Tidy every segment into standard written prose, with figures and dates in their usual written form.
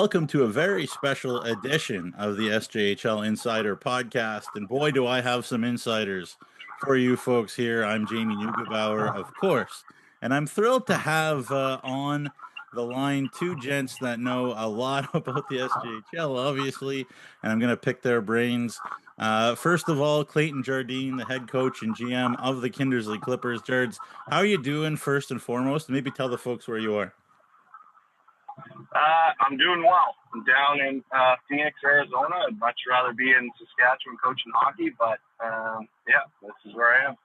welcome to a very special edition of the SJHL Insider podcast. And boy, do I have some insiders for you folks here. I'm Jamie Neugebauer, of course, and I'm thrilled to have on the line two gents that know a lot about the SJHL, obviously, and I'm going to pick their brains. First of all, Clayton Jardine, the head coach and GM of the Kindersley Klippers. Jards, how are you doing first and foremost? Maybe tell the folks where you are. I'm doing well. I'm down in Phoenix, Arizona. I'd much rather be in Saskatchewan coaching hockey, but yeah, this is where I am.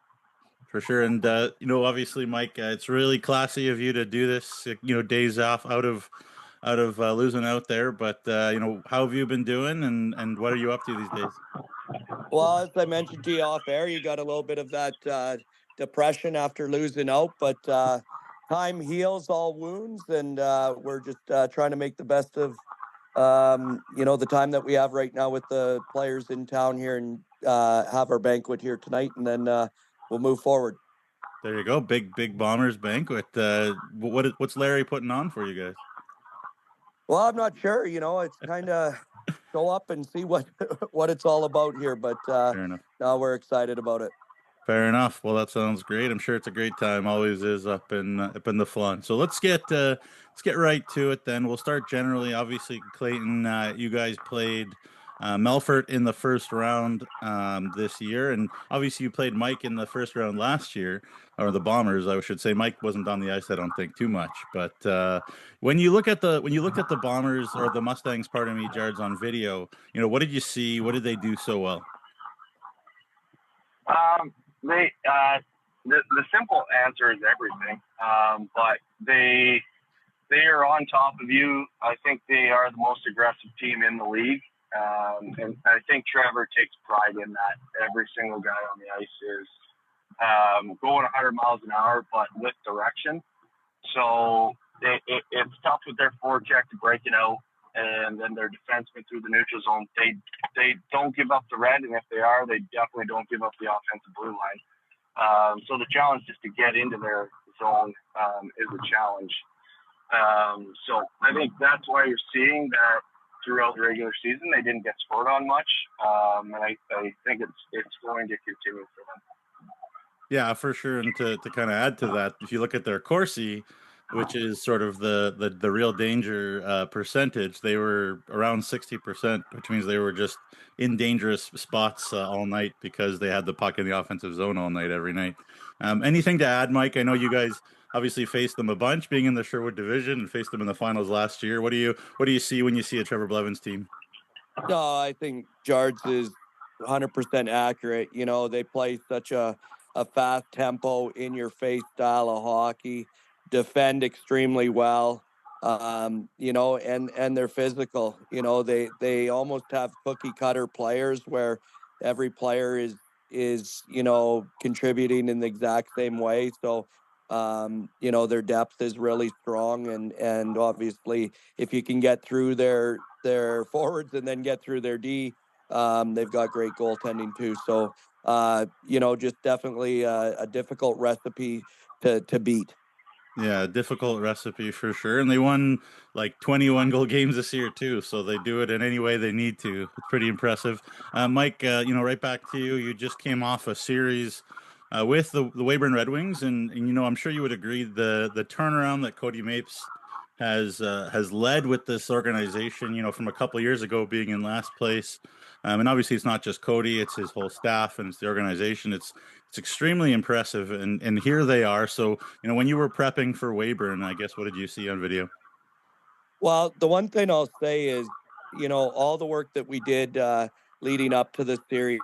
For sure. And, obviously, Mike, it's really classy of you to do this, days off out of losing out there. But, how have you been doing and what are you up to these days? Well, as I mentioned to you off air, you got a little bit of that depression after losing out, but time heals all wounds, and we're just trying to make the best of, the time that we have right now with the players in town here and have our banquet here tonight, and then we'll move forward. There you go. Big Bombers banquet. What's Larry putting on for you guys? Well, I'm not sure. It's kind of go up and see what it's all about here, but now we're excited about it. Fair enough. Well, that sounds great. I'm sure it's a great time. Always is up in the Flon. So let's get right to it. Then we'll start generally. Obviously, Clayton, you guys played Melfort in the first round this year, and obviously you played Mike in the first round last year, or the Bombers, I should say. Mike wasn't on the ice, I don't think, too much. But when you looked at the Bombers or the Mustangs, pardon me, Jards, on video, what did you see? What did they do so well? The simple answer is everything. But they are on top of you. I think they are the most aggressive team in the league. And I think Trevor takes pride in that. Every single guy on the ice is going 100 miles an hour, but with direction. So it's tough with their forecheck to break it out. And then their defensemen through the neutral zone, they don't give up the red, and if they are, they definitely don't give up the offensive blue line. So the challenge just to get into their zone is a challenge. So I think that's why you're seeing that throughout the regular season they didn't get scored on much, and I think it's going to continue for them. Yeah, for sure. And to kind of add to that, if you look at their Corsi, which is sort of the real danger percentage, they were around 60%, which means they were just in dangerous spots all night because they had the puck in the offensive zone all night, every night. Anything to add, Mike? I know you guys obviously faced them a bunch, being in the Sherwood division, and faced them in the finals last year. What do you see when you see a Trevor Blevins team? No, I think Jards is 100% accurate. They play such a fast tempo, in-your-face style of hockey, defend extremely well, and they're physical. They almost have cookie cutter players where every player is contributing in the exact same way. So, their depth is really strong, and obviously if you can get through their forwards and then get through their D, they've got great goaltending too. So, just definitely a difficult recipe to beat. Yeah, difficult recipe for sure. And they won like 21 goal games this year too. So they do it in any way they need to. It's pretty impressive. Mike, right back to you. You just came off a series with the Weyburn Red Wings. And I'm sure you would agree the turnaround that Cody Mapes has led with this organization, from a couple of years ago being in last place. And obviously it's not just Cody, it's his whole staff and it's the organization. It's extremely impressive. And here they are. So, when you were prepping for Weyburn, I guess, what did you see on video? Well, the one thing I'll say is, all the work that we did leading up to this series,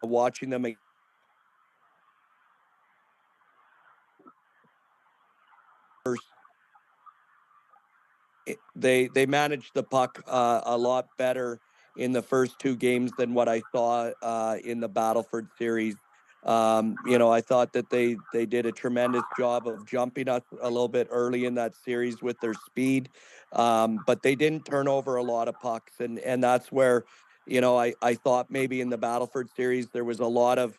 watching them first, they managed the puck a lot better in the first two games than what I saw in the Battleford series. I thought that they did a tremendous job of jumping us a little bit early in that series with their speed, but they didn't turn over a lot of pucks, and that's where, I thought maybe in the Battleford series there was a lot of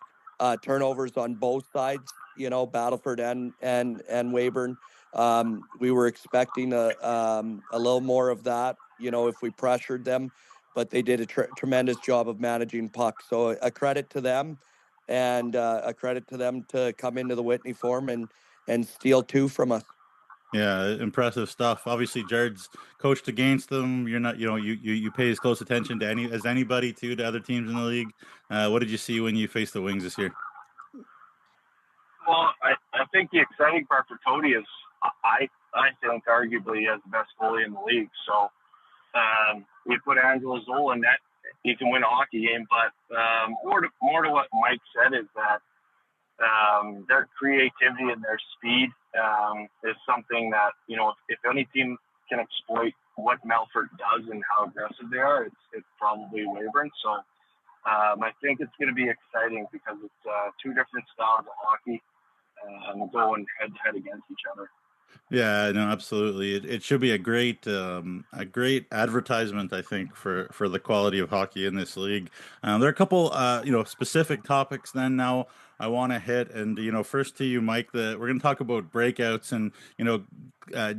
turnovers on both sides. Battleford and Weyburn. We were expecting a little more of that. if we pressured them, but they did a tremendous job of managing pucks. So a credit to them, and a credit to them to come into the Whitney Forum and steal 2 from us. Yeah, impressive stuff. Obviously, Jared's coached against them. You're not, you pay as close attention to anybody to other teams in the league. What did you see when you faced the Wings this year? Well, I think the exciting part for Cody is I think arguably he has the best goalie in the league. So you put Angelo Zola in net, he can win a hockey game. But more to what Mike said is that their creativity and their speed is something that, if any team can exploit what Melfort does and how aggressive they are, it's probably Weyburn. So I think it's going to be exciting because it's 2 different styles of hockey going head to head against each other. Yeah, no, absolutely. It should be a great advertisement, I think, for the quality of hockey in this league. There are a couple specific topics then now I want to hit, and first to you, Mike. We're going to talk about breakouts, and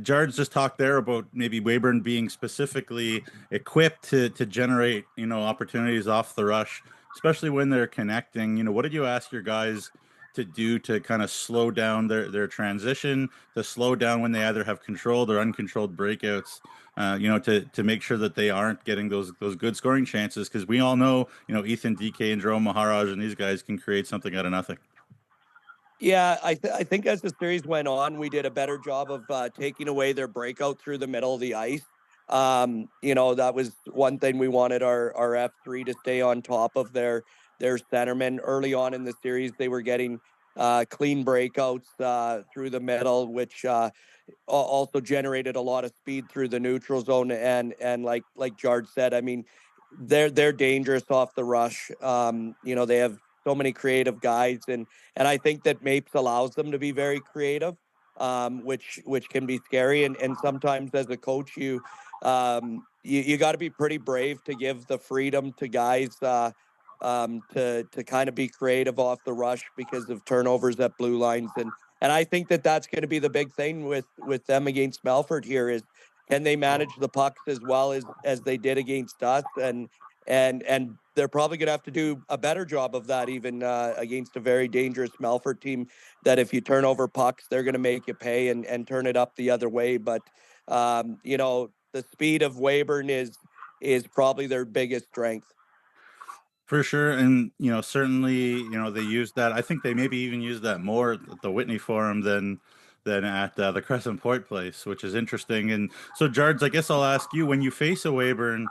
Jard's just talked there about maybe Weyburn being specifically equipped to generate opportunities off the rush, especially when they're connecting. What did you ask your guys to do to kind of slow down their transition, to slow down when they either have controlled or uncontrolled breakouts, to make sure that they aren't getting those good scoring chances? Because we all know, Ethan DK and Jerome Maharaj and these guys can create something out of nothing. Yeah, I think as the series went on, we did a better job of taking away their breakout through the middle of the ice. That was one thing we wanted our F3 to stay on top of their centermen. Early on in the series, they were getting clean breakouts through the middle, which also generated a lot of speed through the neutral zone. And like Jard said, I mean, they're dangerous off the rush. They have so many creative guys, and I think that Mapes allows them to be very creative, which can be scary. And sometimes as a coach, you got to be pretty brave to give the freedom to guys to kind of be creative off the rush because of turnovers at blue lines. And I think that that's going to be the big thing with them against Melfort here is, can they manage the pucks as well as they did against us? And they're probably going to have to do a better job of that even against a very dangerous Melfort team that if you turn over pucks, they're going to make you pay and turn it up the other way. But, the speed of Weyburn is probably their biggest strength. For sure, and certainly, they used that. I think they maybe even used that more at the Whitney Forum than at the Crescent Point place, which is interesting. And so, Jards, I guess I'll ask you: when you face a Weyburn,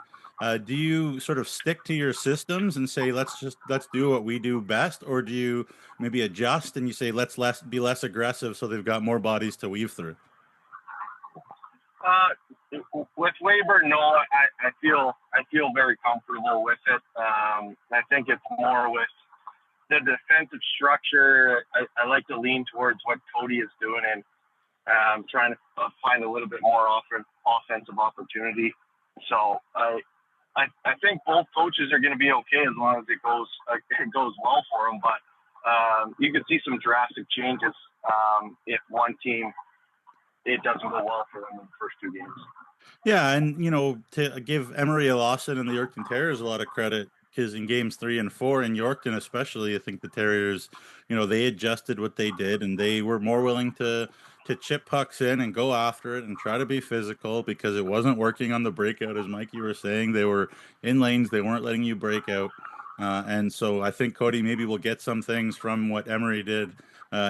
do you sort of stick to your systems and say let's do what we do best, or do you maybe adjust and you say let's be less aggressive so they've got more bodies to weave through? With Weyburn, no, I feel very comfortable with it. I think it's more with the defensive structure. I like to lean towards what Cody is doing and trying to find a little bit more offensive opportunity. So I think both coaches are going to be okay as long as it goes well for them. But you could see some drastic changes if one team, it doesn't go well for them in the first 2 games. Yeah, and to give Emery Lawson and the Yorkton Terriers a lot of credit, because in games 3 and 4 in Yorkton especially, I think the Terriers, they adjusted what they did and they were more willing to chip pucks in and go after it and try to be physical because it wasn't working on the breakout. As Mike, you were saying, they were in lanes, they weren't letting you break out. And so I think Cody maybe will get some things from what Emery did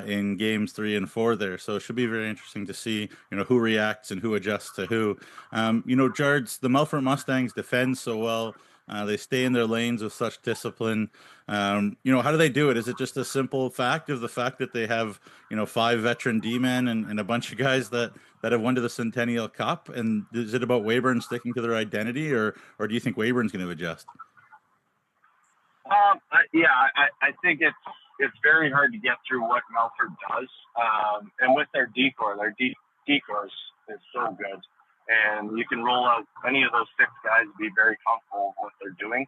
in games 3 and 4 there. So it should be very interesting to see, who reacts and who adjusts to who. Jards, the Melfort Mustangs defend so well. They stay in their lanes with such discipline. How do they do it? Is it just a simple fact that they have, 5 veteran D-men and a bunch of guys that have won to the Centennial Cup? And is it about Weyburn sticking to their identity, or do you think Weyburn's going to adjust? I think it's very hard to get through what Melfort does. And with their decor is so good. And you can roll out any of those 6 guys and be very comfortable with what they're doing.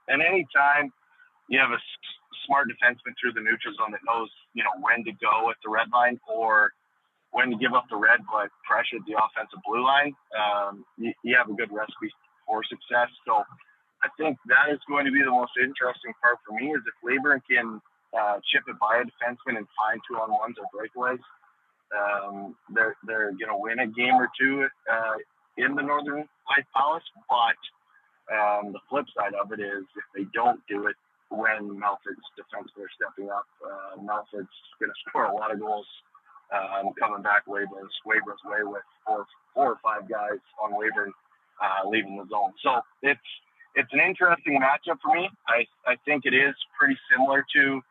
And anytime you have a smart defenseman through the neutral zone that knows, when to go at the red line, or when you give up the red but pressure the offensive blue line, you have a good recipe for success. So I think that is going to be the most interesting part for me, is if Weyburn can chip it by a defenseman and find 2-on-1s or breakaways, they're going to win a game or two in the Northern Light Palace. But the flip side of it is, if they don't do it when Melfort's defensemen are stepping up, Melfort's going to score a lot of goals coming back Weyburn's way with four or five guys on Weyburn leaving the zone. So it's an interesting matchup for me. I think it is pretty similar to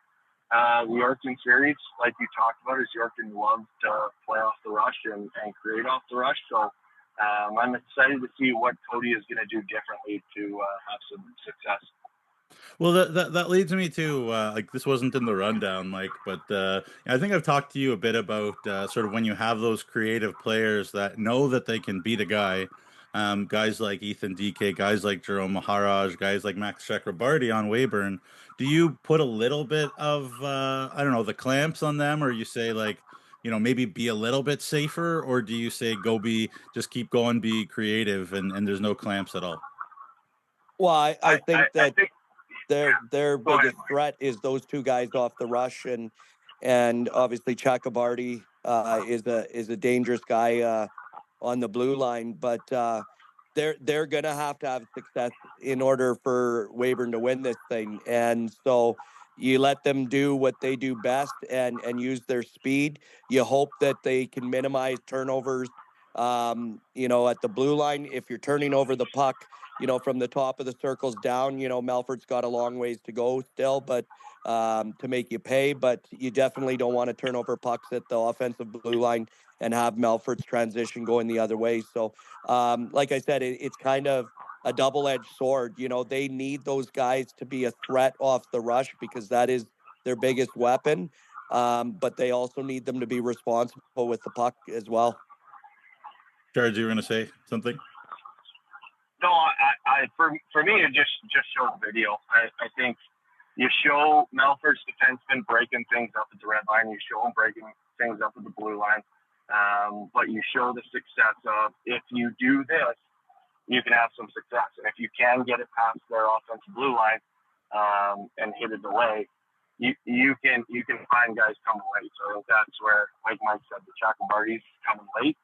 the Yorkton series, like you talked about, is Yorkton loves to play off the rush and create off the rush. So I'm excited to see what Cody is going to do differently to have some success. Well, that leads me to like, this wasn't in the rundown, Mike, but I think I've talked to you a bit about sort of when you have those creative players that know that they can beat a guy. Guys like Ethan DK, guys like Jerome Maharaj, guys like Max Chakrabarty on Weyburn. Do you put a little bit of I don't know, the clamps on them, or you say, like, maybe be a little bit safer, or do you say just keep going, be creative, and there's no clamps at all? Well, I think I think their biggest threat is those two guys off the rush, and obviously Chakrabarty is a dangerous guy on the blue line, but they're gonna have to have success in order for Weyburn to win this thing, and so you let them do what they do best and use their speed. You hope that they can minimize turnovers. At the blue line, if you're turning over the puck, from the top of the circles down, Melfort's got a long ways to go still, but to make you pay. But you definitely don't want to turn over pucks at the offensive blue line and have Melfort's transition going the other way. So, like I said, it's kind of a double-edged sword. They need those guys to be a threat off the rush because that is their biggest weapon. But they also need them to be responsible with the puck as well. George, you were going to say something? No, for me, it just shows video. I think you show Melfort's defensemen breaking things up at the red line. You show them breaking things up at the blue line. But you show the success of, if you do this, you can have some success. And if you can get it past their offensive blue line and hit it away, you can find guys coming late. So I think that's where, like Mike said, the Chakrabarty's coming late.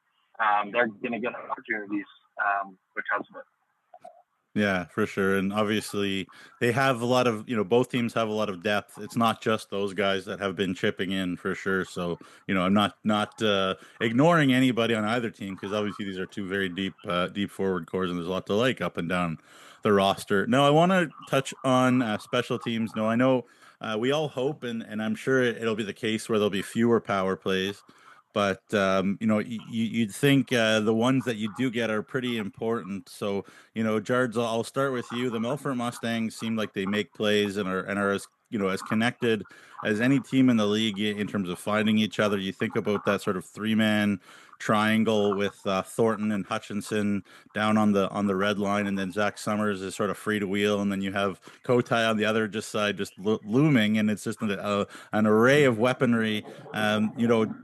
They're going to get opportunities because of it. Yeah, for sure. And obviously they have a lot of, both teams have a lot of depth. It's not just those guys that have been chipping in, for sure. So, I'm not ignoring anybody on either team, because obviously these are two very deep forward cores, and there's a lot to like up and down the roster. No, I want to touch on special teams. No, I know we all hope, and I'm sure it'll be the case where there'll be fewer power plays. But you'd think the ones that you do get are pretty important. So, Jards, I'll start with you. The Melfort Mustangs seem like they make plays and are as as connected as any team in the league in terms of finding each other. You think about that sort of three-man triangle with Thornton and Hutchinson down on the red line, and then Zach Summers is sort of free to wheel, and then you have Kotai on the other side just looming, and it's just an array of weaponry. How do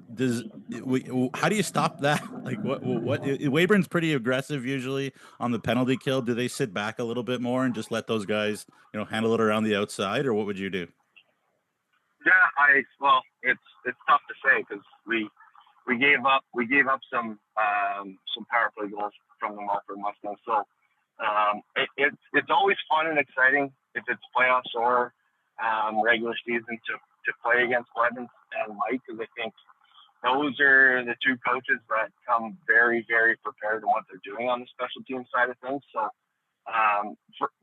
you stop that? Like, what Weyburn's pretty aggressive usually on the penalty kill. Do they sit back a little bit more and just let those guys handle it around the outside, or what would you do? Yeah, it's tough to say, because we gave up some power play goals from the Melfort Mustangs. So it's always fun and exciting if it's playoffs or regular season to play against Clemens and Mike, because I think those are the two coaches that come very, very prepared to what they're doing on the special team side of things. So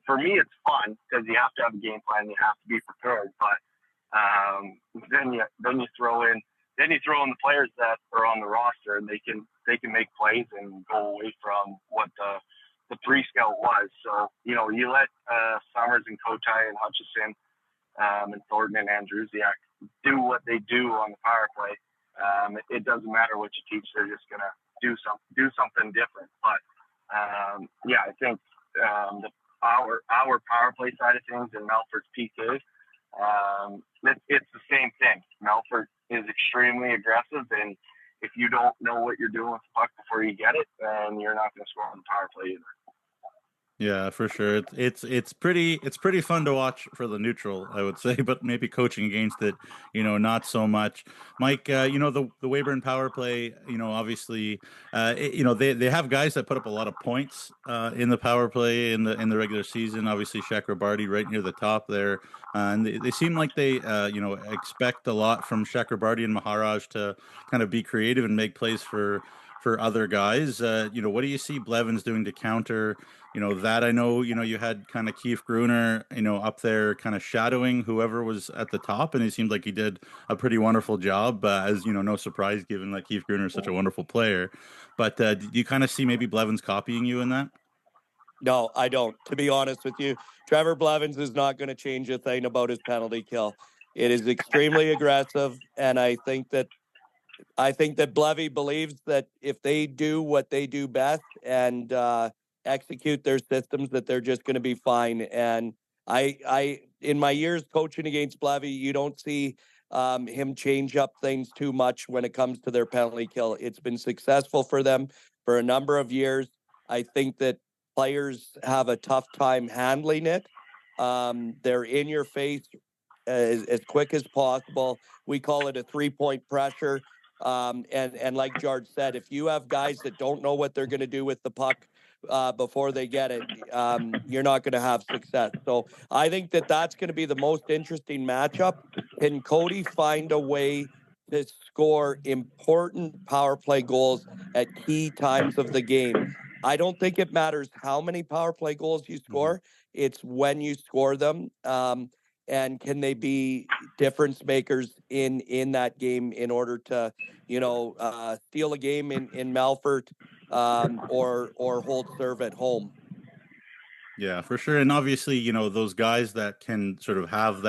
for me, it's fun because you have to have a game plan, you have to be prepared. But then you throw in the players that are on the roster, and they can make plays and go away from what the pre-scout was. So you let Summers and Kotai and Hutchison and Thornton and Andrusiak do what they do on the power play. It doesn't matter what you teach; they're just gonna do something different. But I think our power play side of things and Melfort's PK, it's the same thing. Melfort is extremely aggressive, and if you don't get it, and you're not going to score on the power play either. Yeah, for sure. It's pretty fun to watch for the neutral, I would say, but maybe coaching against it, not so much. Mike, the Weyburn power play, obviously, they have guys that put up a lot of points in the power play in the regular season. Obviously, Chakrabarty right near the top there, and they seem like they expect a lot from Chakrabarty and Maharaj to kind of be creative and make plays for other guys. What do you see Blevins doing to counter? That I know, you had kind of Keith Gruner, up there kind of shadowing whoever was at the top, and it seemed like he did a pretty wonderful job, as no surprise given that Keith Gruner is such a wonderful player. But do you kind of see maybe Blevins copying you in that? No, I don't. To be honest with you, Trevor Blevins is not going to change a thing about his penalty kill. It is extremely aggressive, and I think that Blevy believes that if they do what they do best and execute their systems, that they're just going to be fine. And in my years coaching against Blevy, you don't see him change up things too much when it comes to their penalty kill. It's been successful for them for a number of years. I think that players have a tough time handling it. They're in your face as quick as possible. We call it a 3-point pressure. And like George said, if you have guys that don't know what they're going to do with the puck before they get it, you're not going to have success. So I think that that's going to be the most interesting matchup. Can Cody find a way to score important power play goals at key times of the game? I don't think it matters how many power play goals you score. It's when you score them. And can they be difference makers in that game in order to steal a game in Melfort or hold serve at home? Yeah, for sure. And obviously, those guys that can sort of have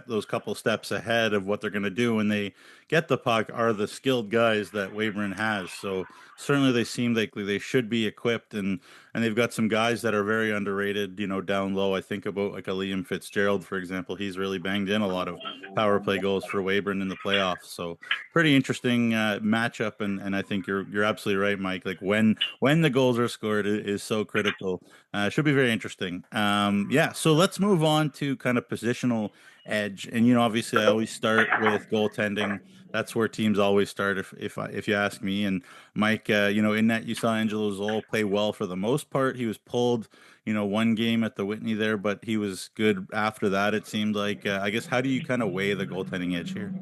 those couple steps ahead of what they're going to do when they get the puck are the skilled guys that Weyburn has. So certainly they seem like they should be equipped, and they've got some guys that are very underrated, down low. I think about like a Liam Fitzgerald, for example. He's really banged in a lot of power play goals for Weyburn in the playoffs. So pretty interesting matchup. And I think you're absolutely right, Mike. Like when the goals are scored is so critical. Should be very interesting. Yeah, so let's move on to kind of positional edge. And obviously, I always start with goaltending. That's where teams always start, if you ask me. And Mike, in that you saw Angelo Zoll play well for the most part. He was pulled, one game at the Whitney there, but he was good after that. It seemed like. I guess how do you kind of weigh the goaltending edge here?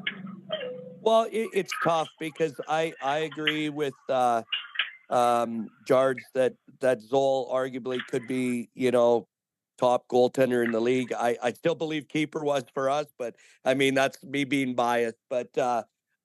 Well, it's tough because I agree with Jarge that Zoll arguably could be, top goaltender in the league. I still believe keeper was for us, but I mean, that's me being biased. But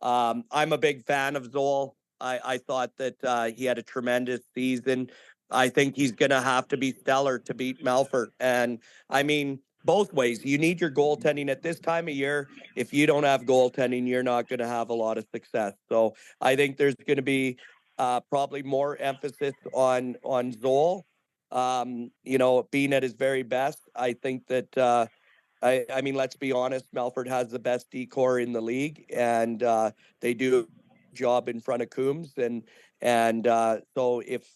I'm a big fan of Zoll. I thought that he had a tremendous season. I think he's going to have to be stellar to beat Melfort. And I mean, both ways. You need your goaltending at this time of year. If you don't have goaltending, you're not going to have a lot of success. So I think there's going to be probably more emphasis on Zoll. Being at his very best. I think that I mean, let's be honest, Melfort has the best decor in the league, and they do a job in front of Coombs, and so if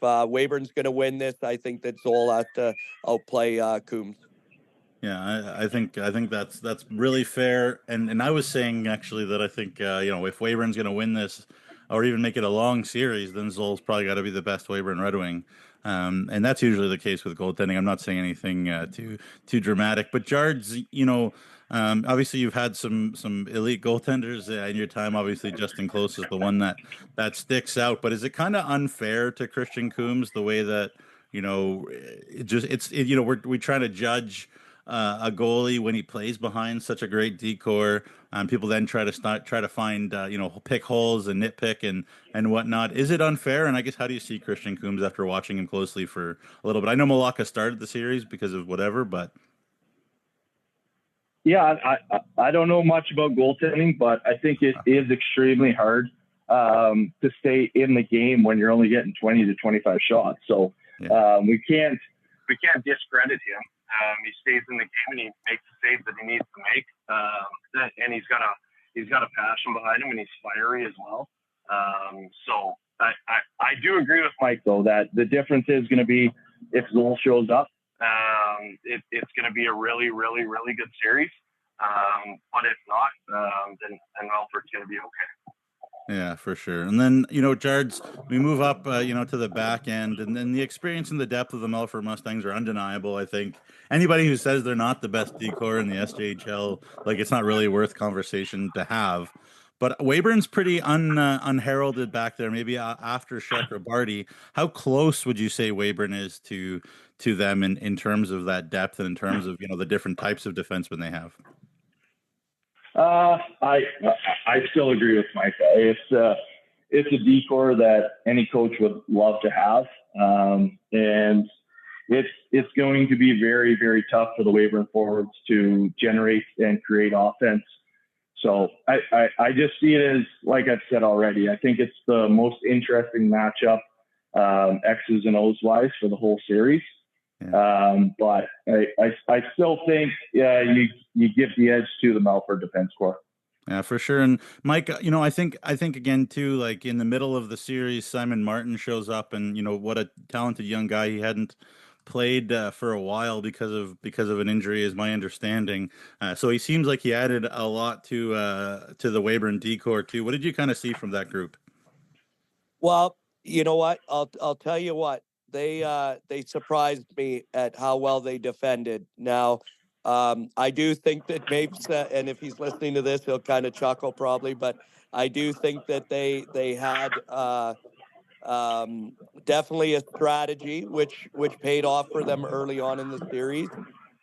Weyburn's going to win this, I think that Zoll has to outplay Coombs. Yeah, I think that's really fair. And I was saying actually that I think if Weyburn's going to win this or even make it a long series, then Zoll's probably got to be the best Weyburn Red Wing. And that's usually the case with goaltending. I'm not saying anything too dramatic, but Jards, obviously you've had some elite goaltenders in your time. Obviously, Justin Close is the one that sticks out. But is it kind of unfair to Christian Coombs the way that we try to judge a goalie when he plays behind such a great decor. People then try to find pick holes and nitpick and whatnot. Is it unfair? And I guess how do you see Christian Coombs after watching him closely for a little bit? I know Malacca started the series because of whatever, but yeah, I don't know much about goaltending, but I think it is extremely hard to stay in the game when you're only getting 20 to 25 shots. So we can't discredit him. He stays in the game and he makes the saves that he needs to make. And he's got a passion behind him, and he's fiery as well. So I do agree with Mike, though, that the difference is going to be if Zoll shows up. It's going to be a really, really, really good series. But if not, then Melfort's going to be okay. Yeah, for sure. And then, Jards, we move up, to the back end, and then the experience and the depth of the Melfort Mustangs are undeniable. I think anybody who says they're not the best decor in the SJHL, it's not really worth conversation to have. But Weyburn's pretty unheralded back there, maybe after Chakrabarty. How close would you say Weyburn is to them in terms of that depth and in terms of, the different types of defensemen they have? I still agree with Mike. It's a decor that any coach would love to have, and it's going to be very, very tough for the Weyburn forwards to generate and create offense. So I just see it as, like I've said already, I think it's the most interesting matchup, X's and O's wise, for the whole series. Yeah. But I still think you give the edge to the Melfort defense corps. Yeah, for sure. And Mike, I think again too, like in the middle of the series, Simon Martin shows up, and what a talented young guy. He hadn't played for a while because of an injury, is my understanding. So he seems like he added a lot to the Weyburn decor too. What did you kind of see from that group? Well, you know what? I'll tell you what. They surprised me at how well they defended. Now, I do think that Mapes, and if he's listening to this, he'll kind of chuckle probably, but I do think that they had definitely a strategy which paid off for them early on in the series.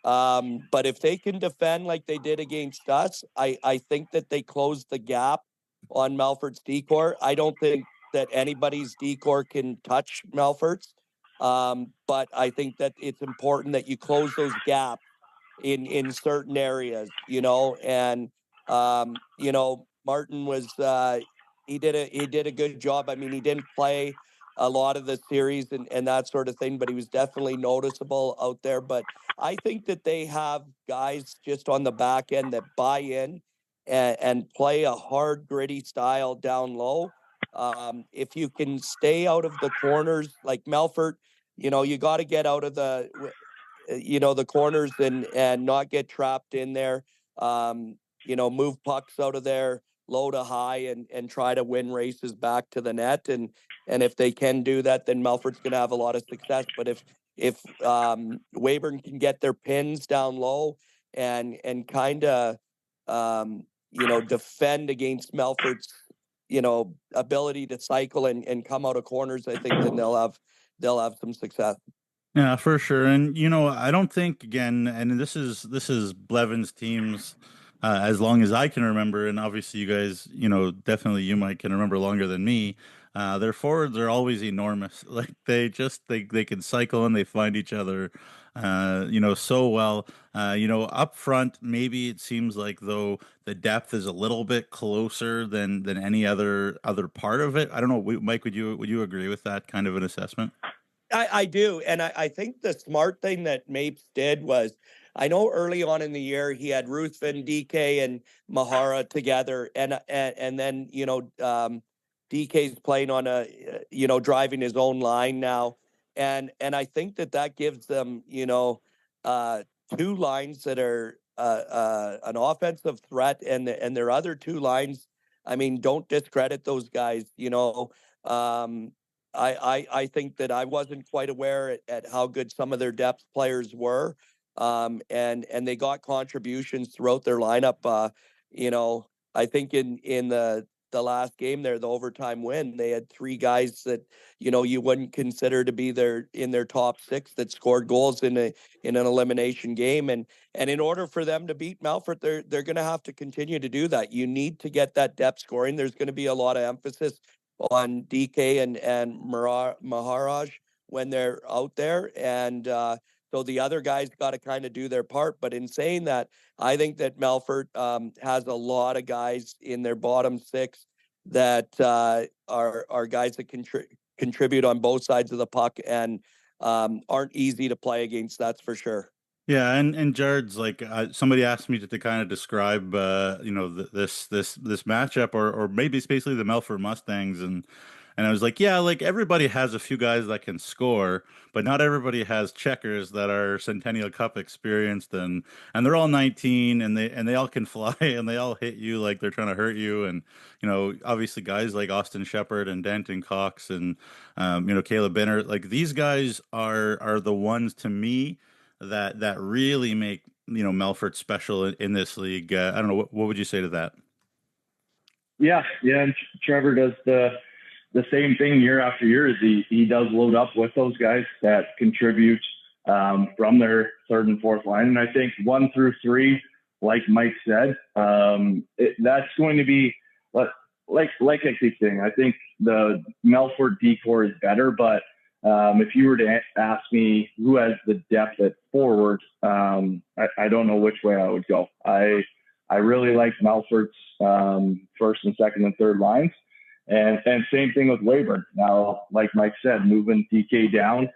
But if they can defend like they did against us, I think that they closed the gap on Melfort's decor. I don't think that anybody's decor can touch Melfort's. But I think that it's important that you close those gaps in certain areas, and Martin was he did a good job. I mean, he didn't play a lot of the series and that sort of thing, but he was definitely noticeable out there. But I think that they have guys just on the back end that buy in and play a hard, gritty style down low. If you can stay out of the corners like Melfort, you got to get out of the corners and not get trapped in there. Move pucks out of there low to high and try to win races back to the net. And if they can do that, then Melfort's going to have a lot of success. But if Weyburn can get their pins down low and kind of defend against Melfort's ability to cycle and come out of corners, I think then they'll have some success. Yeah, for sure. And I don't think, again, and this is Blevins teams as long as I can remember, and obviously you guys, definitely you Mike can remember longer than me. Their forwards are always enormous. Like they can cycle and they find each other so well. Up front, maybe it seems like though the depth is a little bit closer than any other part of it. I don't know, Mike, would you agree with that kind of an assessment? I do. And I think the smart thing that Mapes did was, I know early on in the year, he had Ruthven, DK, and Mahara together. And then, DK's playing on driving his own line now. And I think that gives them, two lines that are an offensive threat, and their other two lines, I mean, don't discredit those guys, I think that I wasn't quite aware at how good some of their depth players were. And they got contributions throughout their lineup. I think in the last game there, the overtime win, they had three guys that, you wouldn't consider to be in their top six that scored goals in an elimination game. And in order for them to beat Melfort, they're going to have to continue to do that. You need to get that depth scoring. There's going to be a lot of emphasis on DK and Maharaj when they're out there. And so the other guys got to kind of do their part. But in saying that, I think that Melfort has a lot of guys in their bottom six that are guys that contribute on both sides of the puck and aren't easy to play against, that's for sure. Yeah, and Jared's like somebody asked me to kind of describe this matchup or maybe it's basically the Melfort Mustangs and I was like, yeah, like everybody has a few guys that can score, but not everybody has checkers that are Centennial Cup experienced and they're all 19 and they all can fly and they all hit you like they're trying to hurt you and obviously guys like Austin Shepard and Danton Cox and Caleb Benner, like these guys are the ones to me that really make Melfort special in this league. I don't know what would you say to that? Yeah, yeah. And Trevor does the same thing year after year. Is he does load up with those guys that contribute from their third and fourth line, and I think 1 through 3, like Mike said, that's going to be like I keep saying. I think the Melfort decor is better, but if you were to ask me who has the depth at forward, I don't know which way I would go. I really like Melfort's first and second and third lines. And same thing with Weyburn. Now, like Mike said, moving DK down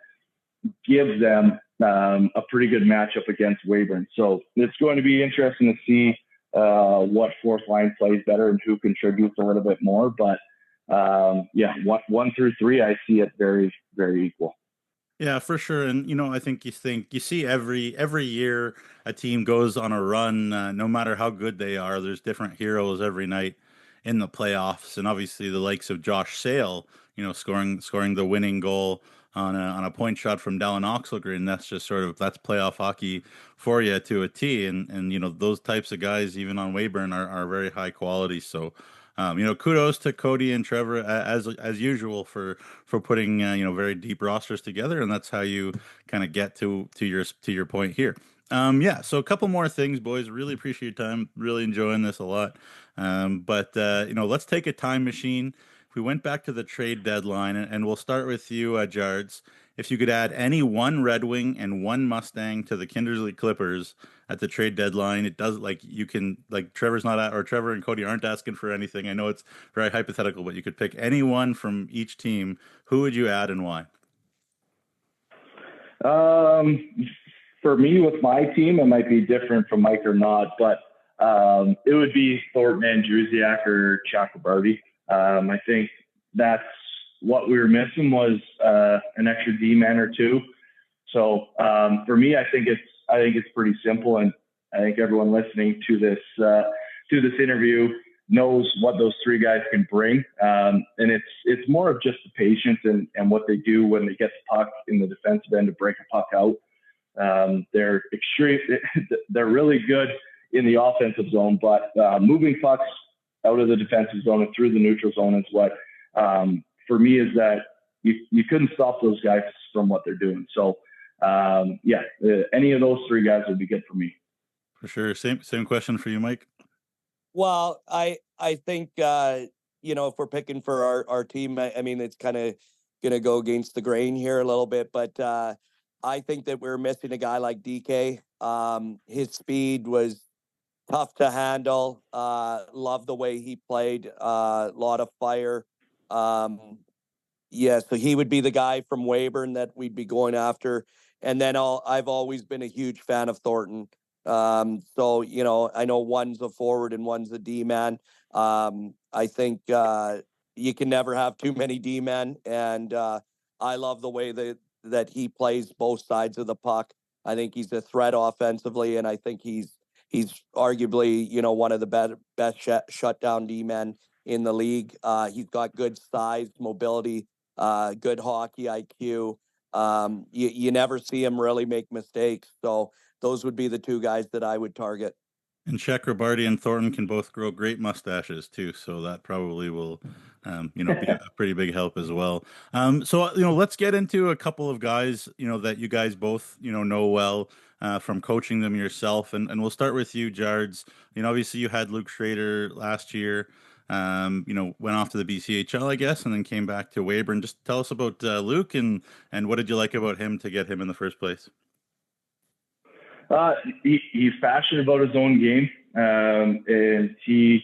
gives them a pretty good matchup against Weyburn. So it's going to be interesting to see what fourth line plays better and who contributes a little bit more. But yeah, 1 through 3, I see it very, very equal. Yeah, for sure. And I think you see every year a team goes on a run, no matter how good they are. There's different heroes every night in the playoffs, and obviously the likes of Josh Sale, scoring the winning goal on a point shot from Dallin Oxelgren. That's playoff hockey for you to a T. And those types of guys, even on Weyburn, are very high quality. So. Kudos to Cody and Trevor as usual for putting very deep rosters together, and that's how you kind of get to your point here. Yeah, so a couple more things, boys. Really appreciate your time. Really enjoying this a lot. But let's take a time machine. If we went back to the trade deadline, and we'll start with you, Jards. If you could add any one Red Wing and one Mustang to the Kindersley Klippers at the trade deadline, it does Trevor's not or Trevor and Cody aren't asking for anything. I know it's very hypothetical, but you could pick any one from each team. Who would you add and why? For me, with my team, it might be different from Mike or not, but it would be Thornton and Andrusiak or Chakrabarty. I think that's what we were missing was an extra D-man or two. So for me, I think it's pretty simple, and I think everyone listening to this interview knows what those three guys can bring. And it's more of just the patience and what they do when they get the puck in the defensive end to break a puck out. They're really good in the offensive zone, but moving pucks out of the defensive zone and through the neutral zone is what, for me, is that you couldn't stop those guys from what they're doing. So, any of those three guys would be good for me. For sure. Same question for you, Mike. Well, I think if we're picking for our team, I mean it's kind of going to go against the grain here a little bit, but I think that we're missing a guy like DK. His speed was tough to handle. Love the way he played. A lot of fire. So he would be the guy from Weyburn that we'd be going after. And then I've always been a huge fan of Thornton. So I know one's a forward and one's a D-man. I think you can never have too many D-men, and I love the way that he plays both sides of the puck. I think he's a threat offensively, and I think he's arguably one of the best shutdown D-men in the league. He's got good size, mobility, good hockey IQ. You never see him really make mistakes. So those would be the two guys that I would target. And Chakrabarty and Thornton can both grow great mustaches too, so that probably will, be a pretty big help as well. So let's get into a couple of guys, that you guys both, know well from coaching them yourself, and we'll start with you, Jards. Obviously you had Luke Schrader last year. Went off to the BCHL, I guess, and then came back to Weyburn. Just tell us about Luke and what did you like about him to get him in the first place? He's passionate about his own game, and he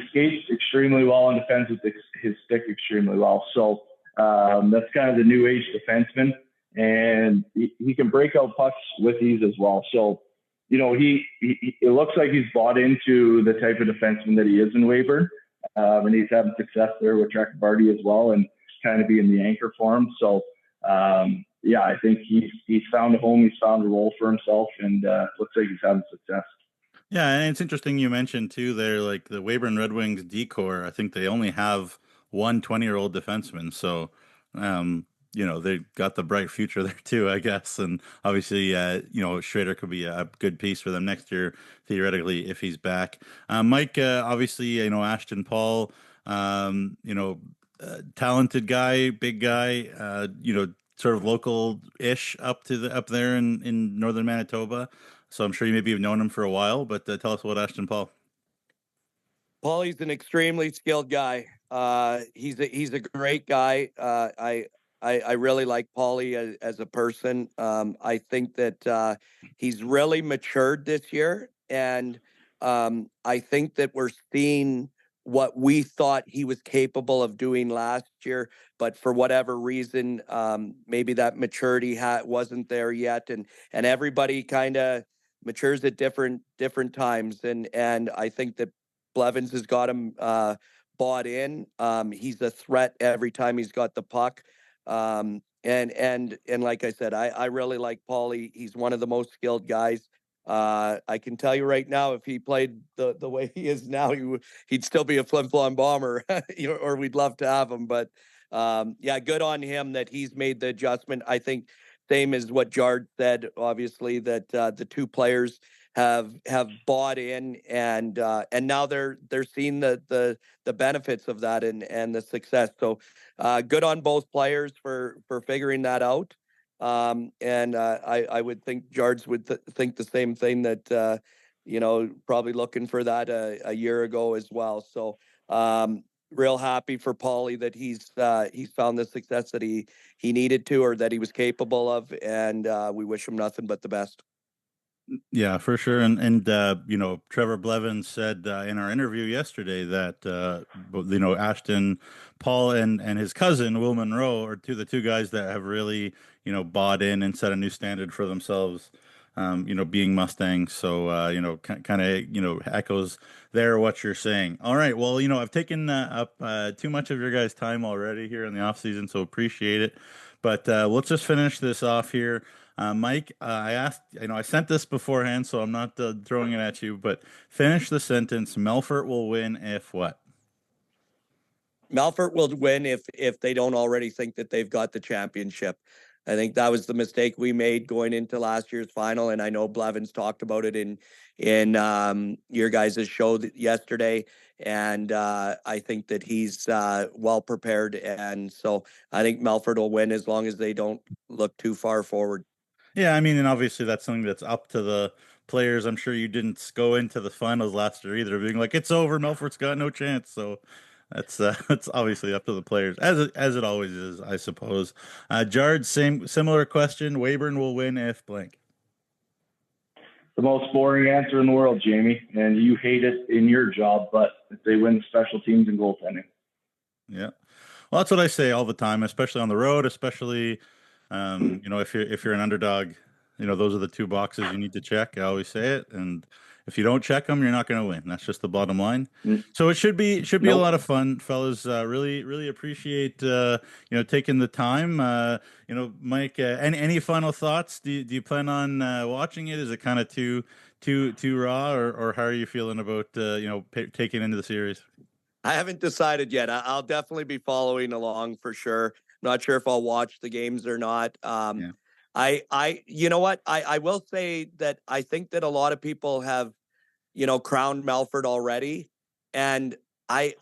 skates extremely well and defends with his stick extremely well. So that's kind of the new age defenseman. and he can break out pucks with ease as well. So, he it looks like he's bought into the type of defenseman that he is in Weyburn, and he's having success there with Barty as well, and kind of being the anchor for him. So, I think he's found a home, he's found a role for himself, and looks like he's having success. Yeah, and it's interesting you mentioned too there, like the Weyburn Red Wings decor. I think they only have one 20-year-old defenseman, so they got the bright future there too, I guess. And obviously, Schrader could be a good piece for them next year, theoretically, if he's back. Mike, obviously, Ashton Paul, talented guy, big guy, sort of local-ish up there in northern Manitoba. So I'm sure you maybe have known him for a while, but tell us about Ashton Paul. Paulie's an extremely skilled guy. He's a great guy. I really like Paulie as a person. I think that he's really matured this year, and I think that we're seeing what we thought he was capable of doing last year, but for whatever reason, maybe that maturity wasn't there yet, and everybody kind of matures at different times, and I think that Blevins has got him bought in. He's a threat every time he's got the puck. And like I said, I really like Paulie. He's one of the most skilled guys. I can tell you right now, if he played the way he is now, he'd still be a Flin Flon Bomber, or we'd love to have him. But good on him that he's made the adjustment. I think same as what Jard said, obviously, that the two players have bought in, and now they're seeing the benefits of that and the success. So good on both players for figuring that out. And I would think Jards would think the same thing, that probably looking for that a year ago as well. So real happy for Paulie that he's found the success that he needed to, or that he was capable of, and we wish him nothing but the best. Yeah, for sure. And Trevor Blevins said in our interview yesterday that Ashton Paul and his cousin Will Monroe are the two guys that have really bought in and set a new standard for themselves. Being Mustangs. So kind of echoes there what you're saying. All right. Well, I've taken up too much of your guys' time already here in the off season, so appreciate it. But let's just finish this off here. Mike, I asked, I sent this beforehand, so I'm not throwing it at you, but finish the sentence. Melfort will win if what? Melfort will win if they don't already think that they've got the championship. I think that was the mistake we made going into last year's final, and I know Blevins talked about it in your guys' show yesterday, and I think that he's well prepared, and so I think Melfort will win as long as they don't look too far forward. Yeah, I mean, and obviously that's something that's up to the players. I'm sure you didn't go into the finals last year either, being like, it's over, Melfort's got no chance. So that's obviously up to the players, as it always is, I suppose. Jard, similar question. Weyburn will win if blank. The most boring answer in the world, Jamie, and you hate it in your job, but if they win special teams and goaltending. Yeah, well, that's what I say all the time, especially on the road, especially if you're an underdog, those are the two boxes you need to check. I always say it, and if you don't check them, you're not going to win. That's just the bottom line. So it should be a lot of fun, fellas. Really appreciate taking the time. Mike, any final thoughts? Do you plan on watching it? Is it kind of too raw, or how are you feeling about taking into the series? I haven't decided yet. I'll definitely be following along for sure. Not sure if I'll watch the games or not. Yeah. You know what? I will say that I think that a lot of people have, crowned Melfort already. And I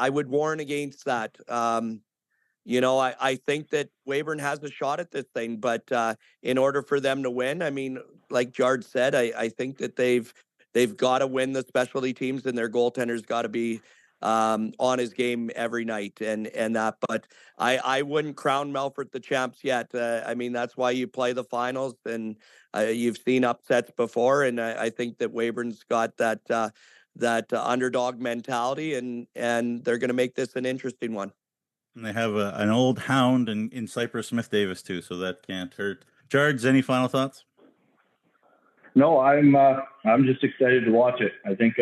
would warn against that. I think that Weyburn has a shot at this thing, but in order for them to win, I mean, like Jard said, I think that they've got to win the specialty teams, and their goaltender's got to be on his game every night, and that. But I wouldn't crown Melfort the champs yet. I mean, that's why you play the finals, and you've seen upsets before, and I think that Weyburn's got that underdog mentality, and they're going to make this an interesting one. And they have an old hound in Cypress Smith Davis too, so that can't hurt. Jards, any final thoughts? No, I'm just excited to watch it. I think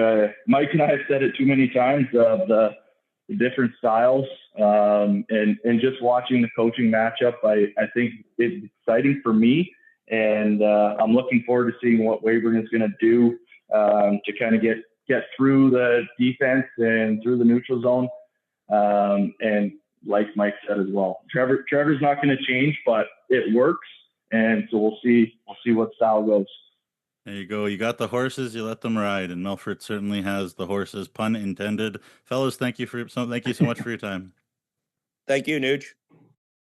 Mike and I have said it too many times of the different styles, and just watching the coaching matchup. I think it's exciting for me, and I'm looking forward to seeing what Weyburn is going to do to kind of get through the defense and through the neutral zone. And like Mike said as well, Trevor's not going to change, but it works, and so we'll see what style goes. There you go. You got the horses, you let them ride, and Melfort certainly has the horses, pun intended. Fellas, thank you so much for your time. Thank you, Nuge.